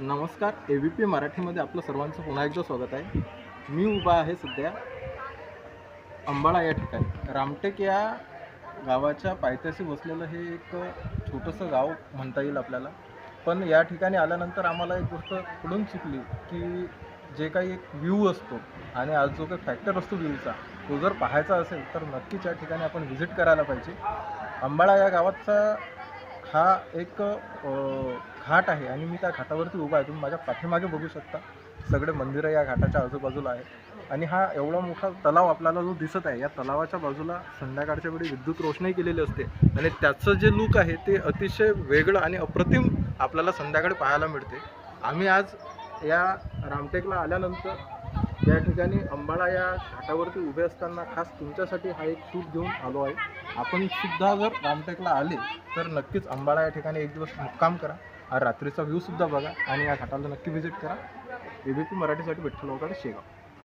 नमस्कार. AVP मराठीमध्ये आपलं सर्वांचं पुन्हा एकदा स्वागत आहे. मी उभा आहे सध्या अंबाळा या ठिकाणी. रामटेक या गावाच्या पायथ्याशी बसलेलं हे एक छोटंसं गाव म्हणता येईल आपल्याला. पण या ठिकाणी आल्यानंतर आम्हाला एक गोष्ट कळून चुकली की जे काही एक व्ह्यू असतो आणि आज जो काही फॅक्टर असतो व्ह्यूचा, तो जर पाहायचा असेल तर नक्कीच या ठिकाणी आपण व्हिजिट करायला पाहिजे. अंबाळा या गावाचा हा एक घाट आहे आणि मी त्या घाटावरती उभा आहे. तुम्ही माझ्या पाठीमागे बघू शकता. सगळे मंदिरं या घाटाच्या आजूबाजूला आहेत आणि हा एवढा मोठा तलाव आपल्याला जो दिसत आहे, या तलावाच्या बाजूला संध्याकाळच्या वेळी विद्युत रोषणाई केलेली असते आणि त्याचं जे लूक आहे ते अतिशय वेगळं आणि अप्रतिम आपल्याला संध्याकाळी पाहायला मिळते. आम्ही आज या रामटेकला आल्यानंतर या ठिकाणी अंबाळा या घाटावरती उभे असताना खास तुमच्यासाठी हा एक शूट घेऊन आलो आहे. आपण सुद्धा जर रामटेकला आले तर नक्कीच अंबाळा या ठिकाणी एक दिवस मुक्काम करा. हा रात्रीचा व्ह्यूसुद्धा बघा आणि या घाटाला नक्की व्हिजिट करा. AVP मराठीसाठी विठ्ठल वगैरे शेगाव.